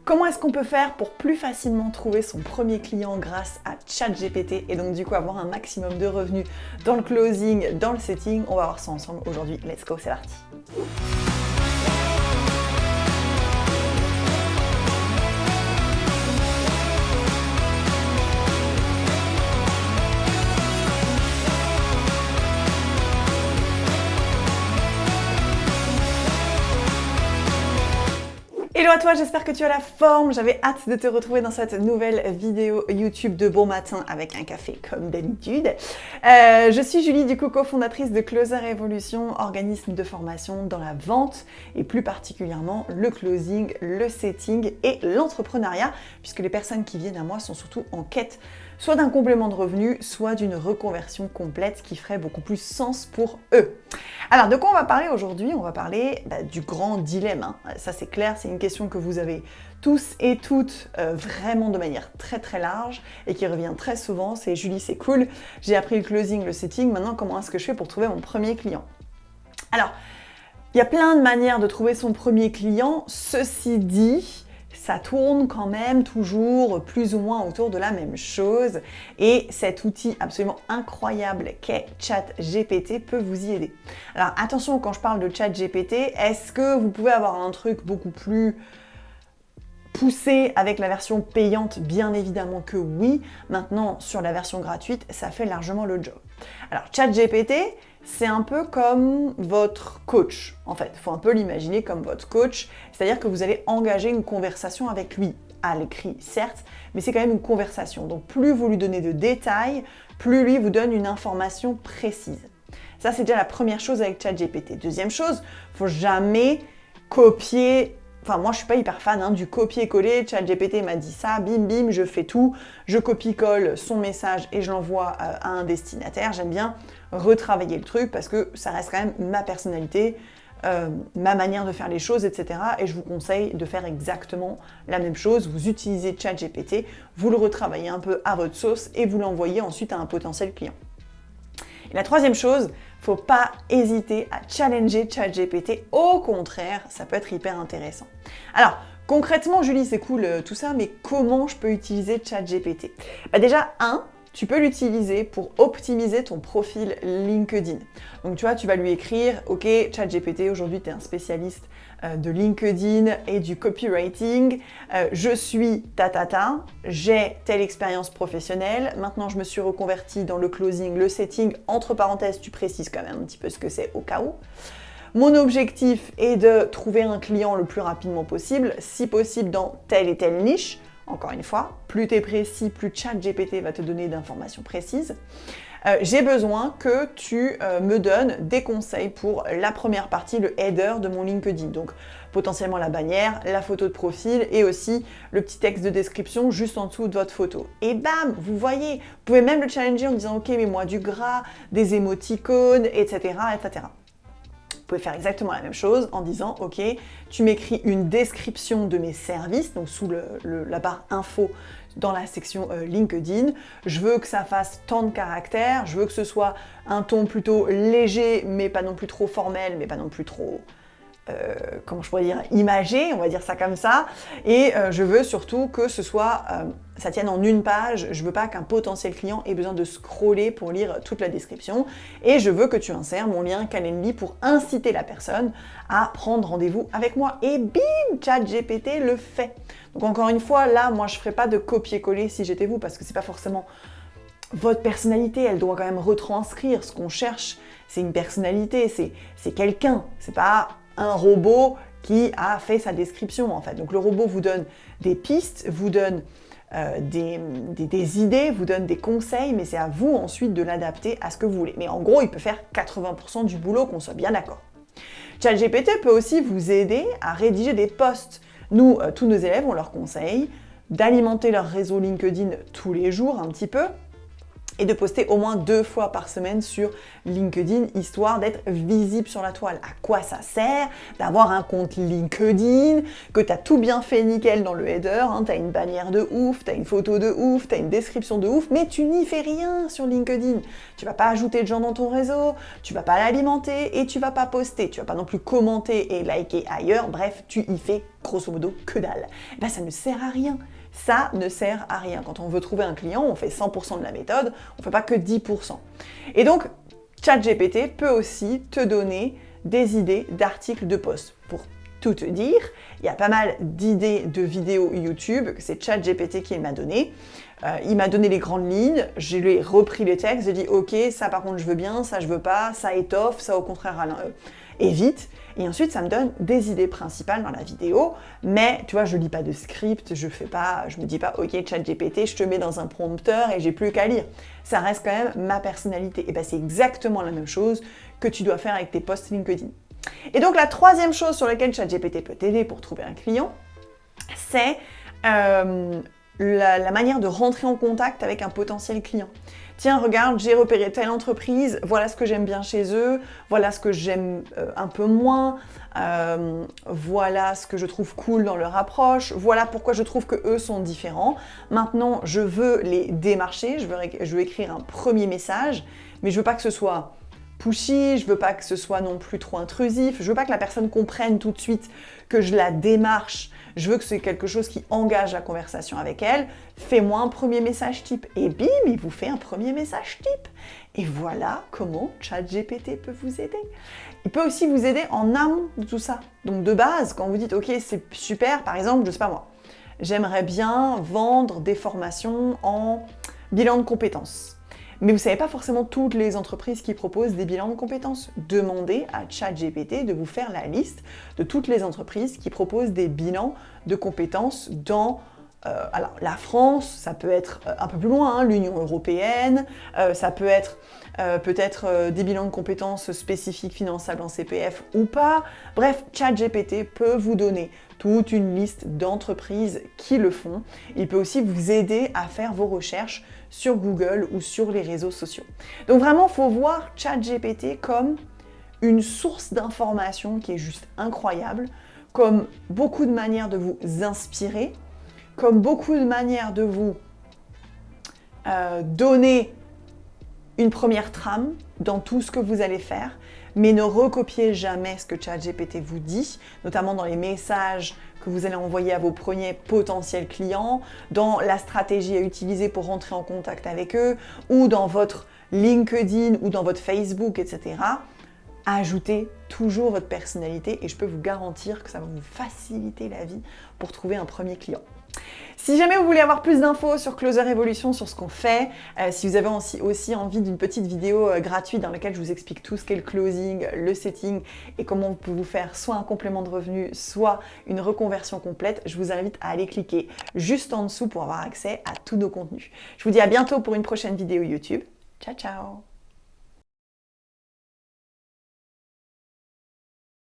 Comment est-ce qu'on peut faire pour plus facilement trouver son premier client grâce à ChatGPT et donc du coup avoir un maximum de revenus dans le closing, dans le setting? On va voir ça ensemble aujourd'hui. Let's go, c'est parti. Hello à toi, j'espère que tu as la forme. J'avais hâte de te retrouver dans cette nouvelle vidéo YouTube de bon matin avec un café comme d'habitude. Je suis Julie, du coup cofondatrice de Closer Evolution, organisme de formation dans la vente et plus particulièrement le closing, le setting et l'entrepreneuriat, puisque les personnes qui viennent à moi sont surtout en quête soit d'un complément de revenu, soit d'une reconversion complète qui ferait beaucoup plus sens pour eux. Alors, de quoi on va parler aujourd'hui? On va parler du grand dilemme. Ça, c'est clair, c'est une question que vous avez tous et toutes vraiment de manière très très large et qui revient très souvent. C'est Julie, c'est cool, j'ai appris le closing, le setting, maintenant comment est-ce que je fais pour trouver mon premier client? Alors, il y a plein de manières de trouver son premier client. Ceci dit, ça tourne quand même toujours plus ou moins autour de la même chose et cet outil absolument incroyable qu'est ChatGPT peut vous y aider. Alors attention, quand je parle de ChatGPT, est-ce que vous pouvez avoir un truc beaucoup plus poussé avec la version payante? Bien évidemment que oui. Maintenant, sur la version gratuite, ça fait largement le job. Alors ChatGPT, c'est un peu comme votre coach, en fait. Il faut un peu l'imaginer comme votre coach, c'est-à-dire que vous allez engager une conversation avec lui, à l'écrit certes, mais c'est quand même une conversation. Donc plus vous lui donnez de détails, plus lui vous donne une information précise. Ça, c'est déjà la première chose avec ChatGPT. Deuxième chose, il ne faut jamais copier. Enfin, moi, je suis pas hyper fan du copier-coller. ChatGPT m'a dit ça, bim, bim, je fais tout. Je copie-colle son message et je l'envoie à un destinataire. J'aime bien retravailler le truc parce que ça reste quand même ma personnalité, ma manière de faire les choses, etc. Et je vous conseille de faire exactement la même chose. Vous utilisez ChatGPT, vous le retravaillez un peu à votre sauce et vous l'envoyez ensuite à un potentiel client. Et la troisième chose, faut pas hésiter à challenger ChatGPT. Au contraire, ça peut être hyper intéressant. Alors, concrètement, Julie, c'est cool tout ça, mais comment je peux utiliser ChatGPT? Déjà, tu peux l'utiliser pour optimiser ton profil LinkedIn. Donc tu vois, tu vas lui écrire, ok, ChatGPT, aujourd'hui tu es un spécialiste de LinkedIn et du copywriting. Je suis ta, j'ai telle expérience professionnelle. Maintenant, je me suis reconvertie dans le closing, le setting. Entre parenthèses, tu précises quand même un petit peu ce que c'est au cas où. Mon objectif est de trouver un client le plus rapidement possible, si possible dans telle et telle niche. Encore une fois, plus tu es précis, plus ChatGPT va te donner d'informations précises. J'ai besoin que tu me donnes des conseils pour la première partie, le header de mon LinkedIn. Donc potentiellement la bannière, la photo de profil et aussi le petit texte de description juste en dessous de votre photo. Et bam, vous voyez, vous pouvez même le challenger en disant ok, mets-moi du gras, des émoticônes, etc., etc. Vous pouvez faire exactement la même chose en disant « Ok, tu m'écris une description de mes services, donc sous la barre info dans la section LinkedIn. Je veux que ça fasse tant de caractères, je veux que ce soit un ton plutôt léger, mais pas non plus trop formel, mais pas non plus trop... comment je pourrais dire, imagé, on va dire ça comme ça, et je veux surtout que ce soit, ça tienne en une page, je veux pas qu'un potentiel client ait besoin de scroller pour lire toute la description, et je veux que tu insères mon lien Calendly pour inciter la personne à prendre rendez-vous avec moi, et bim, ChatGPT le fait. Donc encore une fois, là, moi je ferais pas de copier-coller si j'étais vous, parce que c'est pas forcément votre personnalité, elle doit quand même retranscrire ce qu'on cherche, c'est une personnalité, c'est quelqu'un, c'est pas un robot qui a fait sa description en fait. Donc le robot vous donne des pistes, vous donne des idées, vous donne des conseils, mais c'est à vous ensuite de l'adapter à ce que vous voulez. Mais en gros, il peut faire 80% du boulot, qu'on soit bien d'accord. ChatGPT peut aussi vous aider à rédiger des posts. Nous, tous nos élèves, on leur conseille d'alimenter leur réseau LinkedIn tous les jours un petit peu, et de poster au moins 2 fois par semaine sur LinkedIn, histoire d'être visible sur la toile. À quoi ça sert d'avoir un compte LinkedIn, que tu as tout bien fait nickel dans le header, tu as une bannière de ouf, tu as une photo de ouf, tu as une description de ouf, mais tu n'y fais rien sur LinkedIn. Tu vas pas ajouter de gens dans ton réseau, tu vas pas l'alimenter et tu vas pas poster. Tu vas pas non plus commenter et liker ailleurs, bref, tu y fais grosso modo que dalle. Eh ben, ça ne sert à rien. Ça ne sert à rien. Quand on veut trouver un client, on fait 100% de la méthode, on ne fait pas que 10%. Et donc, ChatGPT peut aussi te donner des idées d'articles de posts. Pour tout te dire, il y a pas mal d'idées de vidéos YouTube que c'est ChatGPT qui m'a donné. Il m'a donné les grandes lignes, je lui ai repris les textes, j'ai dit ok, ça par contre je veux bien, ça je veux pas, ça étoffe, ça au contraire évite. Et ensuite ça me donne des idées principales dans la vidéo, mais tu vois, je lis pas de script, je me dis pas ok ChatGPT, je te mets dans un prompteur et j'ai plus qu'à lire. Ça reste quand même ma personnalité. Et ben c'est exactement la même chose que tu dois faire avec tes posts LinkedIn. Et donc la troisième chose sur laquelle ChatGPT peut t'aider pour trouver un client, c'est la manière de rentrer en contact avec un potentiel client. Tiens, regarde, j'ai repéré telle entreprise, voilà ce que j'aime bien chez eux, voilà ce que j'aime un peu moins, voilà ce que je trouve cool dans leur approche, voilà pourquoi je trouve que eux sont différents. Maintenant, je veux les démarcher, je veux écrire un premier message, mais je veux pas que ce soit pushy, je veux pas que ce soit non plus trop intrusif, je veux pas que la personne comprenne tout de suite que je la démarche, je veux que c'est quelque chose qui engage la conversation avec elle. Fais-moi un premier message type. Et bim, il vous fait un premier message type. Et voilà comment ChatGPT peut vous aider. Il peut aussi vous aider en amont de tout ça. Donc de base, quand vous dites ok, c'est super, par exemple, je sais pas moi, j'aimerais bien vendre des formations en bilan de compétences. Mais vous ne savez pas forcément toutes les entreprises qui proposent des bilans de compétences. Demandez à ChatGPT de vous faire la liste de toutes les entreprises qui proposent des bilans de compétences dans alors la France, ça peut être un peu plus loin, hein, l'Union européenne, ça peut être peut-être des bilans de compétences spécifiques finançables en CPF ou pas. Bref, ChatGPT peut vous donner toute une liste d'entreprises qui le font. Il peut aussi vous aider à faire vos recherches sur Google ou sur les réseaux sociaux. Donc vraiment, il faut voir ChatGPT comme une source d'informations qui est juste incroyable, comme beaucoup de manières de vous inspirer, comme beaucoup de manières de vous donner une première trame dans tout ce que vous allez faire, mais ne recopiez jamais ce que ChatGPT vous dit, notamment dans les messages que vous allez envoyer à vos premiers potentiels clients, dans la stratégie à utiliser pour rentrer en contact avec eux, ou dans votre LinkedIn ou dans votre Facebook, etc. Ajoutez toujours votre personnalité et je peux vous garantir que ça va vous faciliter la vie pour trouver un premier client. Si jamais vous voulez avoir plus d'infos sur Closer Evolution, sur ce qu'on fait, si vous avez aussi envie d'une petite vidéo gratuite dans laquelle je vous explique tout ce qu'est le closing, le setting et comment on peut vous faire soit un complément de revenu, soit une reconversion complète, je vous invite à aller cliquer juste en dessous pour avoir accès à tous nos contenus. Je vous dis à bientôt pour une prochaine vidéo YouTube. Ciao, ciao!